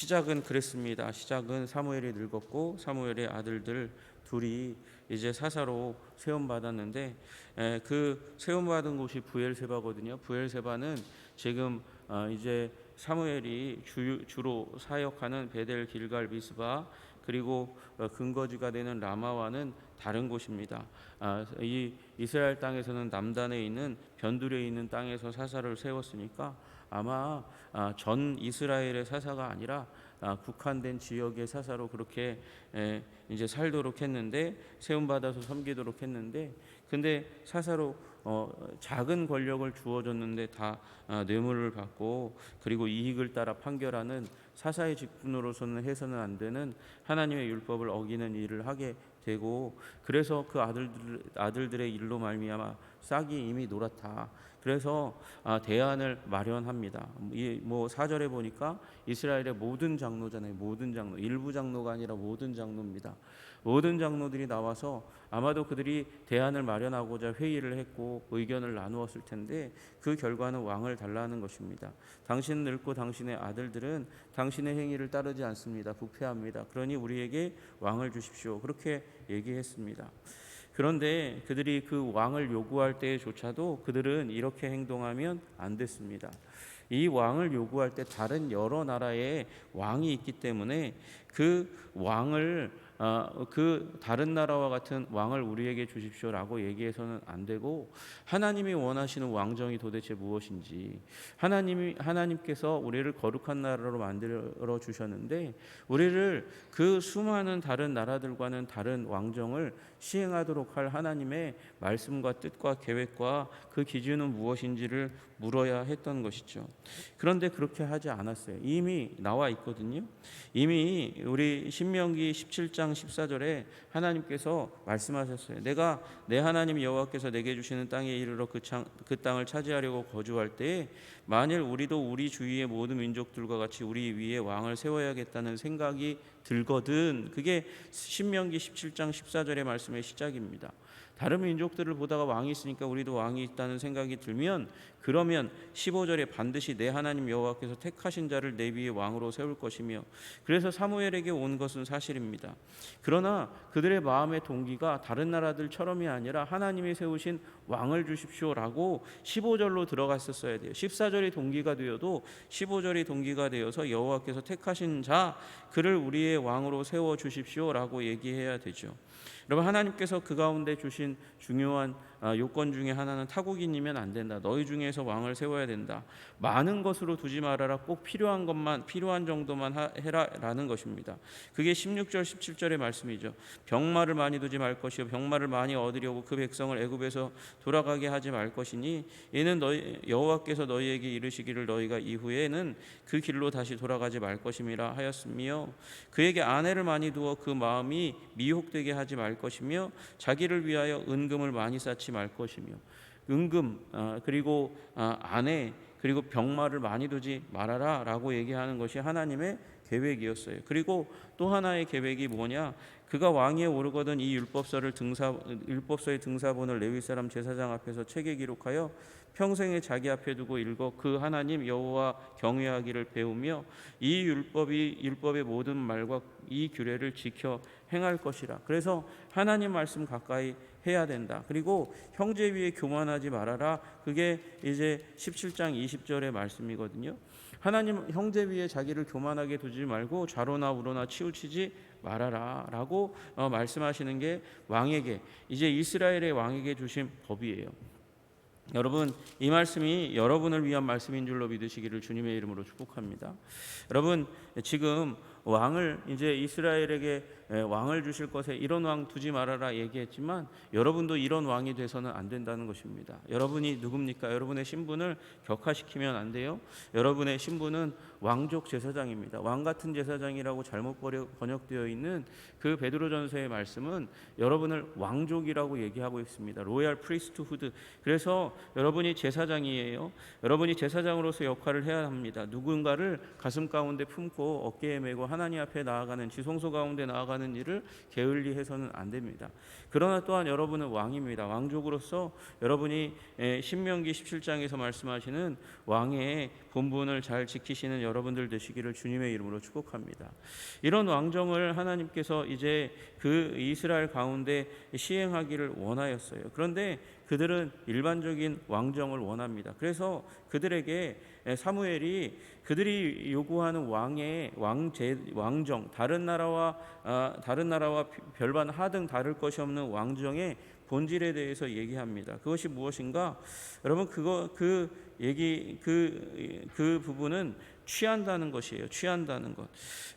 시작은 그랬습니다. 시작은 사무엘이 늙었고 사무엘의 아들들 둘이 이제 사사로 세움 받았는데, 그 세움 받은 곳이 부엘세바거든요. 부엘세바는 지금 이제 사무엘이 주로 사역하는 베델, 길갈, 미스바, 그리고 근거지가 되는 라마와는 다른 곳입니다. 이 이스라엘 땅에서는 남단에 있는 변두리에 있는 땅에서 사사를 세웠으니까 아마 전 이스라엘의 사사가 아니라 국한된 지역의 사사로 그렇게 이제 살도록 했는데, 세움 받아서 섬기도록 했는데, 근데 사사로 작은 권력을 주어줬는데 다 뇌물을 받고, 그리고 이익을 따라 판결하는, 사사의 직분으로서는 해서는 안 되는 하나님의 율법을 어기는 일을 하게 되고, 그래서 그 아들들의 일로 말미암아 싹이 이미 놀았다. 그래서 대안을 마련합니다. 뭐 4절에 보니까 이스라엘의 모든 장로잖아요. 모든 장로, 일부 장로가 아니라 모든 장로입니다. 모든 장로들이 나와서 아마도 그들이 대안을 마련하고자 회의를 했고 의견을 나누었을 텐데, 그 결과는 왕을 달라는 것입니다. 당신은 늙고 당신의 아들들은 당신의 행위를 따르지 않습니다. 부패합니다. 그러니 우리에게 왕을 주십시오. 그렇게 얘기했습니다. 그런데 그들이 그 왕을 요구할 때조차도 그들은 이렇게 행동하면 안 됐습니다. 이 왕을 요구할 때 다른 여러 나라의 왕이 있기 때문에 그 왕을 그 다른 나라와 같은 왕을 우리에게 주십시오라고 얘기해서는 안 되고, 하나님이 원하시는 왕정이 도대체 무엇인지, 하나님께서 우리를 거룩한 나라로 만들어 주셨는데 우리를 그 수많은 다른 나라들과는 다른 왕정을 시행하도록 할 하나님의 말씀과 뜻과 계획과 그 기준은 무엇인지를 물어야 했던 것이죠. 그런데 그렇게 하지 않았어요. 이미 나와 있거든요. 이미 우리 신명기 17장 14절에 하나님께서 말씀하셨어요. 내가 내 하나님 여호와께서 내게 주시는 땅에 이르러 그 땅을 차지하려고 거주할 때에 만일 우리도 우리 주위의 모든 민족들과 같이 우리 위에 왕을 세워야겠다는 생각이 들거든. 그게 신명기 17장 14절의 말씀의 시작입니다. 다른 민족들을 보다가 왕이 있으니까 우리도 왕이 있다는 생각이 들면, 그러면 15절에 반드시 내 하나님 여호와께서 택하신 자를 내 위에 왕으로 세울 것이며, 그래서 사무엘에게 온 것은 사실입니다. 그러나 그들의 마음의 동기가 다른 나라들처럼이 아니라 하나님이 세우신 왕을 주십시오라고 15절로 들어갔었어야 돼요. 14절이 동기가 되어도 15절이 동기가 되어서 여호와께서 택하신 자 그를 우리의 왕으로 세워 주십시오라고 얘기해야 되죠. 여러분, 하나님께서 그 가운데 주신 중요한 요건 중에 하나는 타국인이면 안 된다. 너희 중에서 왕을 세워야 된다. 많은 것으로 두지 말아라. 꼭 필요한 것만, 필요한 정도만 해라라는 것입니다. 그게 16절 17절의 말씀이죠. 병마를 많이 두지 말 것이요 병마를 많이 얻으려고 그 백성을 애굽에서 돌아가게 하지 말 것이니 이는 너희 여호와께서 너희에게 이르시기를 너희가 이후에는 그 길로 다시 돌아가지 말 것임이라 하였으며, 그에게 아내를 많이 두어 그 마음이 미혹되게 하지 말 것이며, 자기를 위하여 은금을 많이 쌓지 말 것이며, 은금 그리고 아내 그리고 병마를 많이 두지 말아라 라고 얘기하는 것이 하나님의 계획이었어요. 그리고 또 하나의 계획이 뭐냐, 그가 왕위에 오르거든 이 율법서의 등사본을 레위 사람 제사장 앞에서 책에 기록하여 평생에 자기 앞에 두고 읽어 그 하나님 여호와 경외하기를 배우며 이 율법의 모든 말과 이 규례를 지켜 행할 것이라. 그래서 하나님 말씀 가까이 해야 된다. 그리고 형제 위에 교만하지 말아라. 그게 이제 17장 20절의 말씀이거든요. 하나님 형제 위에 자기를 교만하게 두지 말고 좌로나 우로나 치우치지 말아라 라고 말씀하시는 게 왕에게, 이제 이스라엘의 왕에게 주신 법이에요. 여러분, 이 말씀이 여러분을 위한 말씀인 줄로 믿으시기를 주님의 이름으로 축복합니다. 여러분, 지금 왕을, 이제 이스라엘에게 왕을 주실 것에 이런 왕 두지 말아라 얘기했지만 여러분도 이런 왕이 돼서는 안 된다는 것입니다. 여러분이 누굽니까? 여러분의 신분을 격화시키면 안 돼요. 여러분의 신분은 왕족 제사장입니다. 왕 같은 제사장이라고 잘못 번역되어 있는 그 베드로전서의 말씀은 여러분을 왕족이라고 얘기하고 있습니다. 로얄 프리스트후드. 그래서 여러분이 제사장이에요. 여러분이 제사장으로서 역할을 해야 합니다. 누군가를 가슴 가운데 품고 어깨에 메고 하나님 앞에 나아가는, 지성소 가운데 나아가는 일을 게을리해서는 안 됩니다. 그러나 또한 여러분은 왕입니다. 왕족으로서 여러분이 신명기 17장에서 말씀하시는 왕의 본분을 잘 지키시는 여러분들 되시기를 주님의 이름으로 축복합니다. 이런 왕정을 하나님께서 이제 그 이스라엘 가운데 시행하기를 원하였어요. 그런데 그들은 일반적인 왕정을 원합니다. 그래서 그들에게 사무엘이 그들이 요구하는 왕정, 다른 나라와 별반 하등 다를 것이 없는 왕정의 본질에 대해서 얘기합니다. 그것이 무엇인가? 여러분, 그 부분은 취한다는 것이에요. 취한다는 것.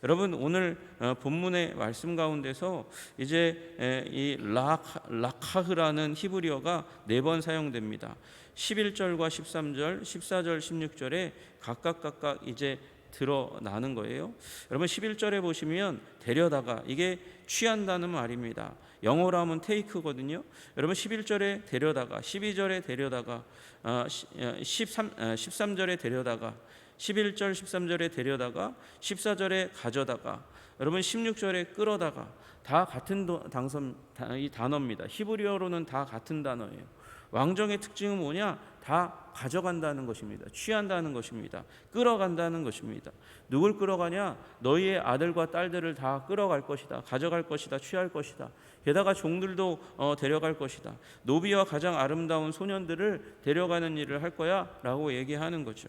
여러분, 오늘 본문의 말씀 가운데서 이제 이 락하흐라는 히브리어가 4번 사용됩니다. 11절과 13절, 14절, 16절에 각각 이제 드러나는 거예요. 여러분, 11절에 보시면 데려다가, 이게 취한다는 말입니다. 영어로 하면 take거든요. 여러분, 11절에 데려다가, 12절에 데려다가, 13절에 데려다가, 11절 13절에 데려다가, 14절에 가져다가, 여러분 16절에 끌어다가, 다 같은 이 단어입니다. 히브리어로는 다 같은 단어예요. 왕정의 특징은 뭐냐? 다 가져간다는 것입니다. 취한다는 것입니다. 끌어간다는 것입니다. 누굴 끌어가냐? 너희의 아들과 딸들을 다 끌어갈 것이다. 가져갈 것이다. 취할 것이다. 게다가 종들도 데려갈 것이다. 노비와 가장 아름다운 소년들을 데려가는 일을 할 거야 라고 얘기하는 거죠.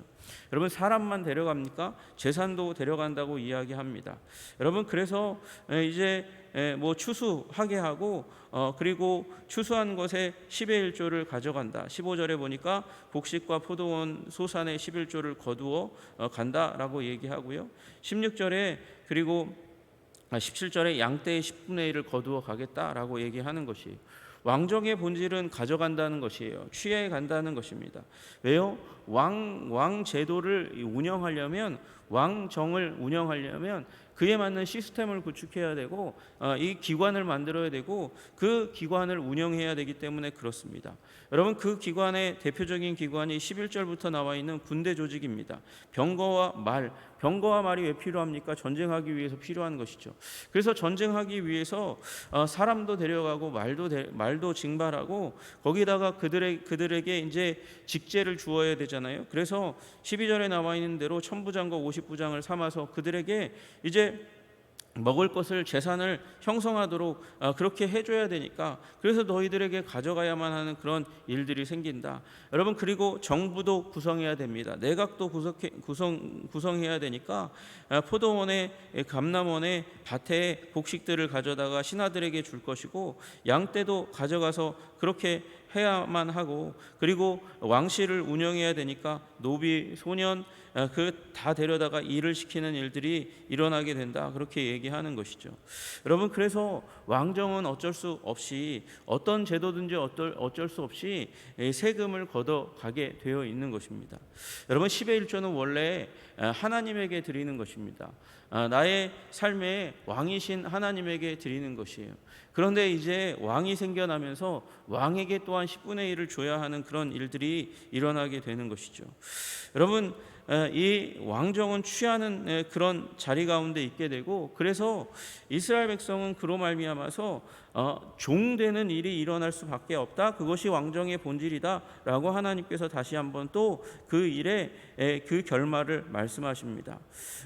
여러분, 사람만 데려갑니까? 재산도 데려간다고 이야기합니다. 여러분, 그래서 이제 뭐 추수하게 하고 그리고 추수한 것에 10의 1조를 가져간다. 15절에 보니까 곡식과 포도원 소산의 11조를 거두어 간다라고 얘기하고요. 16절에 그리고 17절에 양떼의 10분의 1을 거두어 가겠다라고 얘기하는 것이에요. 왕정의 본질은 가져간다는 것이에요. 취해 간다는 것입니다. 왜요? 왕 제도를 운영하려면, 왕정을 운영하려면 그에 맞는 시스템을 구축해야 되고 이 기관을 만들어야 되고 그 기관을 운영해야 되기 때문에 그렇습니다. 여러분, 그 기관의 대표적인 기관이 11절부터 나와 있는 군대 조직입니다. 병거와 말이 왜 필요합니까? 전쟁하기 위해서 필요한 것이죠. 그래서 전쟁하기 위해서 사람도 데려가고 말도 징발하고 거기다가 그들에게 이제 직제를 주어야 되잖아요. 그래서 12절에 나와 있는 대로 1000부장과 50부장을 삼아서 그들에게 이제 먹을 것을, 재산을 형성하도록 그렇게 해줘야 되니까, 그래서 너희들에게 가져가야만 하는 그런 일들이 생긴다. 여러분, 그리고 정부도 구성해야 됩니다. 내각도 구성해야 되니까 포도원에, 감람원에, 밭에 곡식들을 가져다가 신하들에게 줄 것이고, 양떼도 가져가서 그렇게 해야만 하고, 그리고 왕실을 운영해야 되니까 노비, 소년 다 데려다가 일을 시키는 일들이 일어나게 된다. 그렇게 얘기하는 것이죠. 여러분, 그래서 왕정은 어쩔 수 없이, 어떤 제도든지 어쩔 수 없이 세금을 걷어가게 되어 있는 것입니다. 여러분, 10의 1조는 원래 하나님에게 드리는 것입니다. 나의 삶에 왕이신 하나님에게 드리는 것이에요. 그런데 이제 왕이 생겨나면서 왕에게 또한 10분의 1을 줘야 하는 그런 일들이 일어나게 되는 것이죠. 여러분, 이 왕정은 취하는 그런 자리 가운데 있게 되고, 그래서 이스라엘 백성은 그로 말미암아서 종되는 일이 일어날 수밖에 없다. 그것이 왕정의 본질이다라고 하나님께서 다시 한번 또 그 일의 그 결말을 말씀하십니다.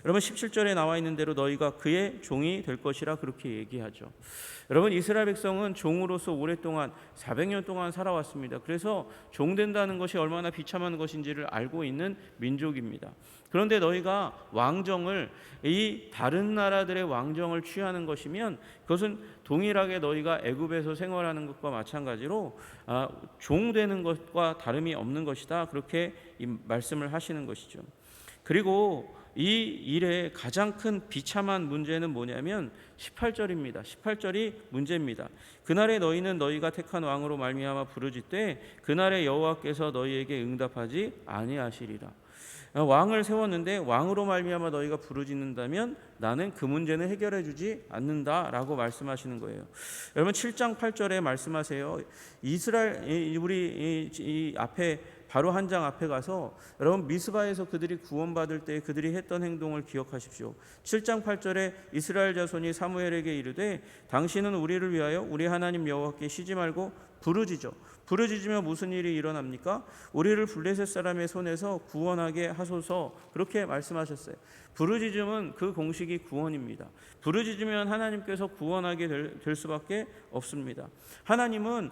여러분, 17절에 나와 있는 대로 너희가 그의 종이 될 것이라 그렇게 얘기하죠. 여러분, 이스라엘 백성은 종으로서 오랫동안 400년 동안 살아왔습니다. 그래서 종된다는 것이 얼마나 비참한 것인지를 알고 있는 민족입니다. 그런데 너희가 왕정을, 이 다른 나라들의 왕정을 취하는 것이면 그것은 동일하게 너희가 애굽에서 생활하는 것과 마찬가지로 종되는 것과 다름이 없는 것이다. 그렇게 말씀을 하시는 것이죠. 그리고 이 일의 가장 큰 비참한 문제는 뭐냐면 18절입니다. 18절이 문제입니다. 그날에 너희는 너희가 택한 왕으로 말미암아 부르짖되 그날에 여호와께서 너희에게 응답하지 아니하시리라. 왕을 세웠는데 왕으로 말미암아 너희가 부르짖는다면 나는 그 문제는 해결해 주지 않는다라고 말씀하시는 거예요. 여러분, 7장 8절에 말씀하세요. 이스라엘, 우리 이 앞에 바로 한 장 앞에 가서 여러분, 미스바에서 그들이 구원받을 때 그들이 했던 행동을 기억하십시오. 7장 8절에 이스라엘 자손이 사무엘에게 이르되 당신은 우리를 위하여 우리 하나님 여호와께 쉬지 말고 부르짖어. 부르짖으면 무슨 일이 일어납니까? 우리를 블레셋 사람의 손에서 구원하게 하소서. 그렇게 말씀하셨어요. 부르짖음은 그 공식이 구원입니다. 부르짖으면 하나님께서 구원하게 될 수밖에 없습니다. 하나님이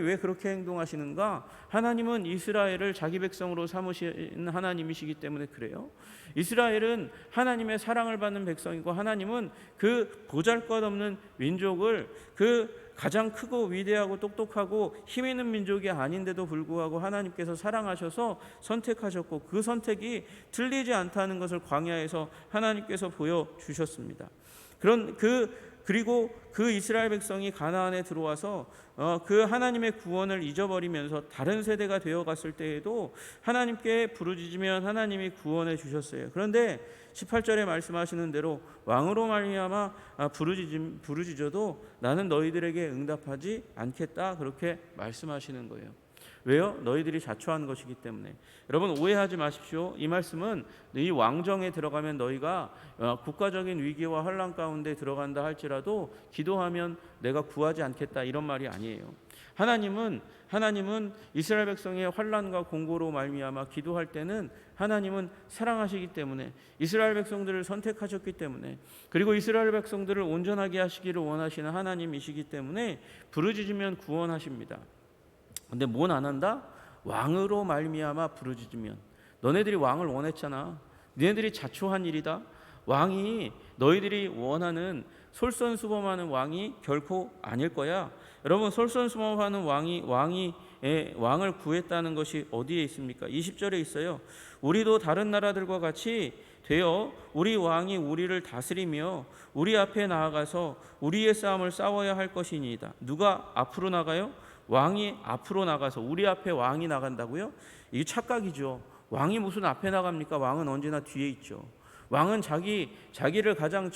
왜 그렇게 행동하시는가? 하나님은 이스라엘을 자기 백성으로 삼으신 하나님이시기 때문에 그래요. 이스라엘은 하나님의 사랑을 받는 백성이고, 하나님은 그 보잘것없는 민족을, 그 가장 크고 위대하고 똑똑하고 힘 있는 민족이 아닌데도 불구하고 하나님께서 사랑하셔서 선택하셨고, 그 선택이 틀리지 않다는 것을 광야에서 하나님께서 보여주셨습니다. 그리고 그 이스라엘 백성이 가나안에 들어와서 그 하나님의 구원을 잊어버리면서 다른 세대가 되어갔을 때에도 하나님께 부르짖으면 하나님이 구원해 주셨어요. 그런데 18절에 말씀하시는 대로 왕으로 말미암아 부르짖어도 나는 너희들에게 응답하지 않겠다, 그렇게 말씀하시는 거예요. 왜요? 너희들이 자초한 것이기 때문에. 여러분, 오해하지 마십시오. 이 말씀은 이 왕정에 들어가면 너희가 국가적인 위기와 혼란 가운데 들어간다 할지라도 기도하면 내가 구하지 않겠다, 이런 말이 아니에요. 하나님은 이스라엘 백성의 환난과 공고로 말미암아 기도할 때는 하나님은 사랑하시기 때문에, 이스라엘 백성들을 선택하셨기 때문에, 그리고 이스라엘 백성들을 온전하게 하시기를 원하시는 하나님이시기 때문에 부르짖으면 구원하십니다. 근데 뭔 안 한다? 왕으로 말미암아 부르짖으면. 너네들이 왕을 원했잖아. 너네들이 자초한 일이다. 왕이 너희들이 원하는 솔선수범하는 왕이 결코 아닐 거야. 여러분, 솔선수범하는 왕을 구했다는 것이 어디에 있습니까? 20절에 있어요. 우리도 다른 나라들과 같이 되어 우리 왕이 우리를 다스리며 우리 앞에 나아가서 우리의 싸움을 싸워야 할 것이니이다. 누가 앞으로 나가요? 왕이 앞으로 나가서. 우리 앞에 왕이 나간다고요? 이게 착각이죠. 왕이 무슨 앞에 나갑니까? 왕은 언제나 뒤에 있죠. 왕은 자기를 가장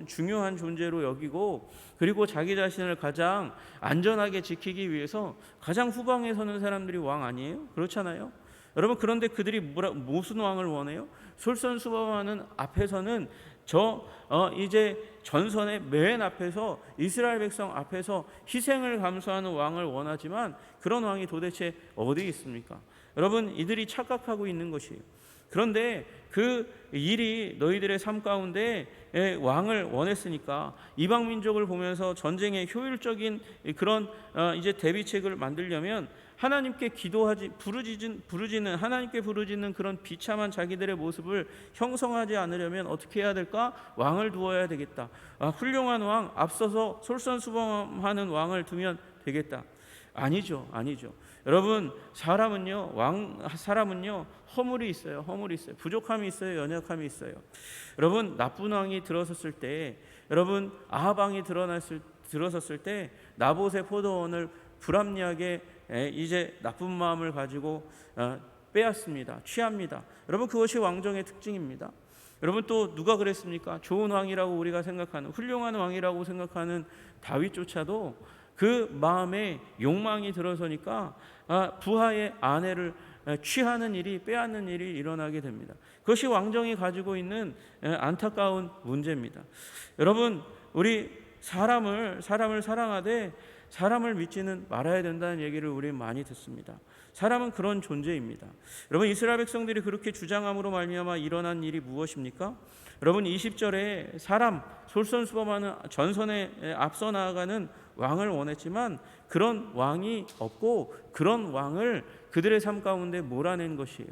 중요한 존재로 여기고, 그리고 자기 자신을 가장 안전하게 지키기 위해서 가장 후방에 서는 사람들이 왕 아니에요? 그렇잖아요. 여러분, 그런데 그들이 무슨 왕을 원해요? 솔선수범하는 앞에서는 이제 전선의 맨 앞에서, 이스라엘 백성 앞에서 희생을 감수하는 왕을 원하지만 그런 왕이 도대체 어디 있습니까? 여러분, 이들이 착각하고 있는 것이에요. 그런데 그 일이 너희들의 삶 가운데 왕을 원했으니까 이방 민족을 보면서 전쟁의 효율적인 그런 이제 대비책을 만들려면 하나님께 부르짖는 하나님께 부르짖는 그런 비참한 자기들의 모습을 형성하지 않으려면 어떻게 해야 될까? 왕을 두어야 되겠다. 훌륭한 왕, 앞서서 솔선수범하는 왕을 두면 되겠다. 아니죠. 여러분, 사람은요 허물이 있어요. 부족함이 있어요. 연약함이 있어요. 여러분, 나쁜 왕이 들어섰을 때, 여러분 아합 왕이 들어섰을 때 나봇의 포도원을 불합리하게 이제 나쁜 마음을 가지고 빼앗습니다. 취합니다. 여러분, 그것이 왕정의 특징입니다. 여러분, 또 누가 그랬습니까? 좋은 왕이라고 우리가 생각하는, 훌륭한 왕이라고 생각하는 다윗조차도 그 마음에 욕망이 들어서니까 부하의 아내를 취하는 일이, 빼앗는 일이 일어나게 됩니다. 그것이 왕정이 가지고 있는 안타까운 문제입니다. 여러분, 우리 사람을 사랑하되 사람을 믿지는 말아야 된다는 얘기를 우리 많이 듣습니다. 사람은 그런 존재입니다. 여러분, 이스라엘 백성들이 그렇게 주장함으로 말미암아 일어난 일이 무엇입니까? 여러분, 20절에 사람, 솔선수범하는 전선에 앞서 나아가는 왕을 원했지만 그런 왕이 없고 그런 왕을 그들의 삶 가운데 몰아낸 것이에요.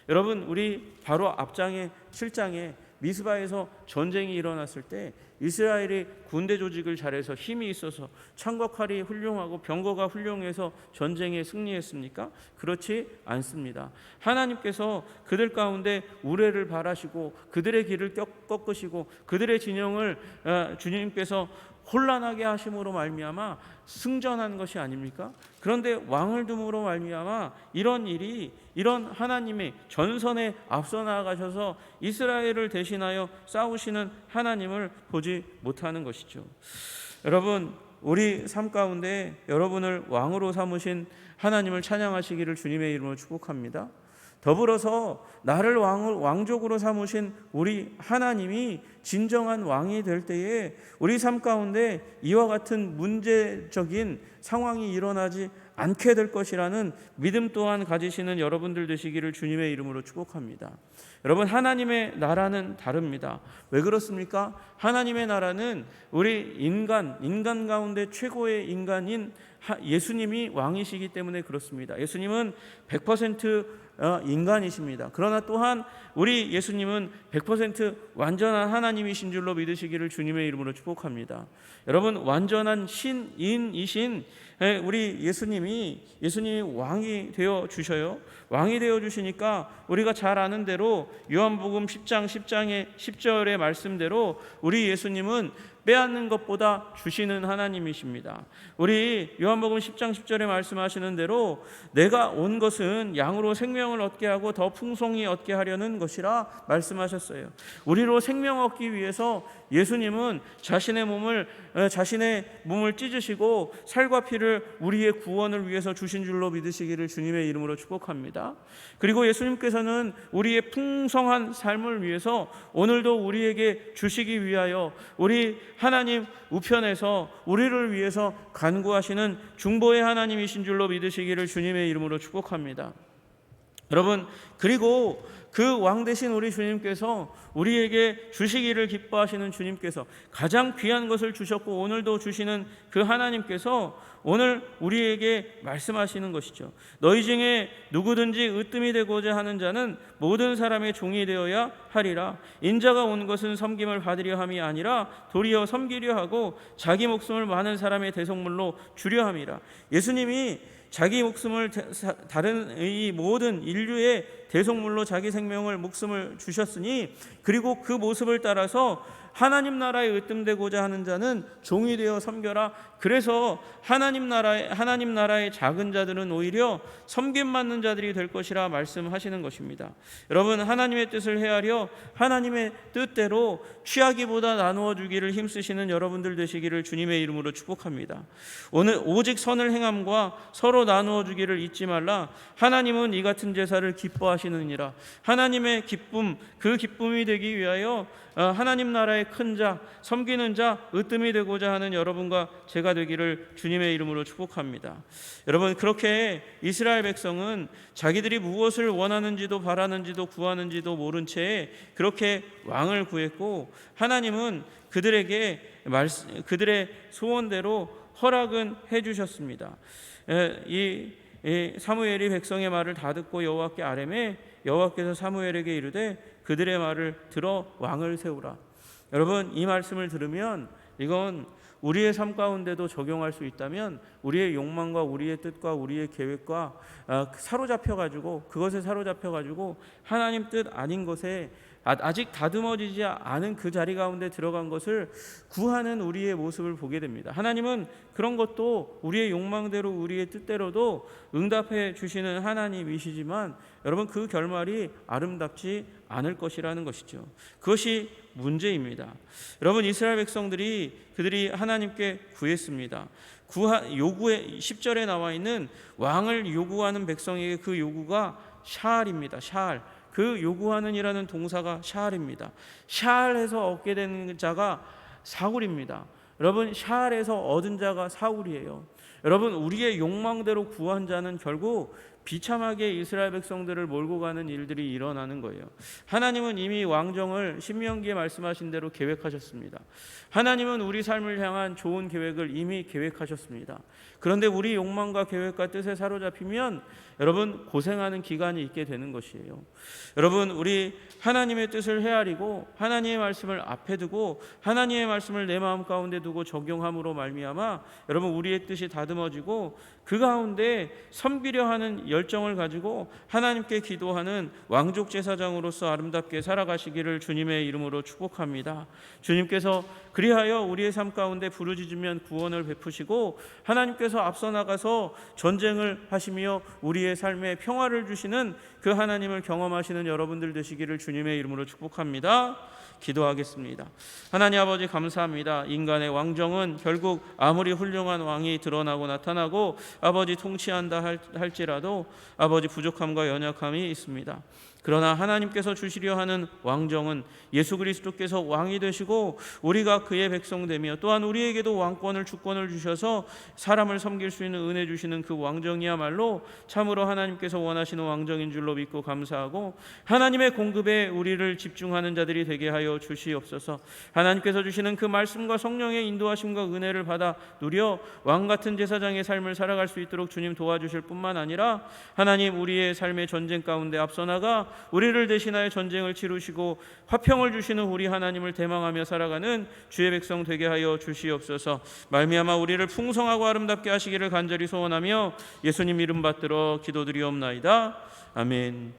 여러분, 우리 바로 앞장에 7장에 미스바에서 전쟁이 일어났을 때 이스라엘이 군대 조직을 잘해서 힘이 있어서 창과 칼이 훌륭하고 병거가 훌륭해서 전쟁에 승리했습니까? 그렇지 않습니다. 하나님께서 그들 가운데 우레를 발하시고 그들의 길을 꺾으시고 그들의 진영을 주님께서 혼란하게 하심으로 말미암아 승전한 것이 아닙니까? 그런데 왕을 둠으로 말미암아 이런 하나님의 전선에 앞서 나아가셔서 이스라엘을 대신하여 싸우시는 하나님을 보지 못하는 것이죠. 여러분, 우리 삶 가운데 여러분을 왕으로 삼으신 하나님을 찬양하시기를 주님의 이름으로 축복합니다. 더불어서 나를 왕족으로 삼으신 우리 하나님이 진정한 왕이 될 때에 우리 삶 가운데 이와 같은 문제적인 상황이 일어나지 않게 될 것이라는 믿음 또한 가지시는 여러분들 되시기를 주님의 이름으로 축복합니다. 여러분, 하나님의 나라는 다릅니다. 왜 그렇습니까? 하나님의 나라는 우리 인간 가운데 최고의 인간인 예수님이 왕이시기 때문에 그렇습니다. 예수님은 100% 인간이십니다. 그러나 또한 우리 예수님은 100% 완전한 하나님이신 줄로 믿으시기를 주님의 이름으로 축복합니다. 여러분, 완전한 신인이신 우리 예수님이 왕이 되어 주셔요. 왕이 되어 주시니까 우리가 잘 아는 대로 요한복음 10장의 10절의 말씀대로 우리 예수님은 빼앗는 것보다 주시는 하나님이십니다. 우리 요한복음 10장 10절에 말씀하시는 대로 내가 온 것은 양으로 생명을 얻게 하고 더 풍성히 얻게 하려는 것이라 말씀하셨어요. 우리로 생명 얻기 위해서 예수님은 자신의 몸을 찢으시고 살과 피를 우리의 구원을 위해서 주신 줄로 믿으시기를 주님의 이름으로 축복합니다. 그리고 예수님께서는 우리의 풍성한 삶을 위해서 오늘도 우리에게 주시기 위하여 우리 하나님 우편에서 우리를 위해서 간구하시는 중보의 하나님이신 줄로 믿으시기를 주님의 이름으로 축복합니다. 여러분, 그리고 그 왕 되신 우리 주님께서 우리에게 주시기를 기뻐하시는 주님께서 가장 귀한 것을 주셨고 오늘도 주시는 그 하나님께서 오늘 우리에게 말씀하시는 것이죠. 너희 중에 누구든지 으뜸이 되고자 하는 자는 모든 사람의 종이 되어야 하리라. 인자가 온 것은 섬김을 받으려 함이 아니라 도리어 섬기려 하고 자기 목숨을 많은 사람의 대속물로 주려 함이라. 예수님이 자기 목숨을 다른 이 모든 인류의 대속물로 자기 생명을 목숨을 주셨으니, 그리고 그 모습을 따라서 하나님 나라에 으뜸되고자 하는 자는 종이 되어 섬겨라. 그래서 하나님 나라의 작은 자들은 오히려 섬김 받는 자들이 될 것이라 말씀하시는 것입니다. 여러분, 하나님의 뜻을 헤아려 하나님의 뜻대로 취하기보다 나누어 주기를 힘쓰시는 여러분들 되시기를 주님의 이름으로 축복합니다. 오늘 오직 선을 행함과 서로 나누어 주기를 잊지 말라. 하나님은 이 같은 제사를 기뻐하시느니라. 하나님의 기쁨, 그 기쁨이 되기 위하여 하나님 나라의 큰 자, 섬기는 자, 으뜸이 되고자 하는 여러분과 제가 되기를 주님의 이름으로 축복합니다. 여러분, 그렇게 이스라엘 백성은 자기들이 무엇을 원하는지도 바라는지도 구하는지도 모른 채 그렇게 왕을 구했고, 하나님은 그들의 소원대로 허락은 해주셨습니다. 이 사무엘이 백성의 말을 다 듣고 여호와께 아뢰매 여호와께서 사무엘에게 이르되 그들의 말을 들어 왕을 세우라. 여러분, 이 말씀을 들으면 이건 우리의 삶 가운데도 적용할 수 있다면 우리의 욕망과 우리의 뜻과 우리의 계획과 그것에 사로잡혀가지고 하나님 뜻 아닌 것에 아직 다듬어지지 않은 그 자리 가운데 들어간 것을 구하는 우리의 모습을 보게 됩니다. 하나님은 그런 것도 우리의 욕망대로 우리의 뜻대로도 응답해 주시는 하나님이시지만 여러분, 그 결말이 아름답지 않을 것이라는 것이죠. 그것이 문제입니다. 여러분, 이스라엘 그들이 하나님께 구했습니다. 요구의 10절에 나와 있는 왕을 요구하는 백성에게 그 요구가 샤알입니다. 샤알. 그 요구하는이라는 동사가 샤알입니다. 샤알에서 얻게 되는 자가 사울입니다. 여러분, 샤알에서 얻은 자가 사울이에요. 여러분, 우리의 욕망대로 구한 자는 결국 비참하게 이스라엘 백성들을 몰고 가는 일들이 일어나는 거예요. 하나님은 이미 왕정을 신명기에 말씀하신 대로 계획하셨습니다. 하나님은 우리 삶을 향한 좋은 계획을 이미 계획하셨습니다. 그런데 우리 욕망과 계획과 뜻에 사로잡히면 여러분, 고생하는 기간이 있게 되는 것이에요. 여러분, 우리 하나님의 뜻을 헤아리고 하나님의 말씀을 앞에 두고 하나님의 말씀을 내 마음 가운데 두고 적용함으로 말미암아 여러분, 우리의 뜻이 다듬어지고 그 가운데 섬기려 하는 열정을 가지고 하나님께 기도하는 왕족 제사장으로서 아름답게 살아가시기를 주님의 이름으로 축복합니다. 주님께서 그리하여 우리의 삶 가운데 부르짖으면 구원을 베푸시고 하나님께서 앞서 나가서 전쟁을 하시며 우리의 삶에 평화를 주시는 그 하나님을 경험하시는 여러분들 되시기를 주님의 이름으로 축복합니다. 기도하겠습니다. 하나님 아버지 감사합니다. 인간의 왕정은 결국 아무리 훌륭한 왕이 드러나고 나타나고 아버지 통치한다 할지라도 아버지 부족함과 연약함이 있습니다. 그러나 하나님께서 주시려 하는 왕정은 예수 그리스도께서 왕이 되시고 우리가 그의 백성되며 또한 우리에게도 왕권을 주권을 주셔서 사람을 섬길 수 있는 은혜 주시는 그 왕정이야말로 참으로 하나님께서 원하시는 왕정인 줄로 믿고 감사하고 하나님의 공급에 우리를 집중하는 자들이 되게 하여 주시옵소서. 하나님께서 주시는 그 말씀과 성령의 인도하심과 은혜를 받아 누려 왕같은 제사장의 삶을 살아갈 수 있도록 주님 도와주실 뿐만 아니라 하나님 우리의 삶의 전쟁 가운데 앞서 나가 우리를 대신하여 전쟁을 치르시고 화평을 주시는 우리 하나님을 대망하며 살아가는 주의 백성 되게 하여 주시옵소서. 말미암아 우리를 풍성하고 아름답게 하시기를 간절히 소원하며 예수님 이름 받들어 기도드리옵나이다. 아멘.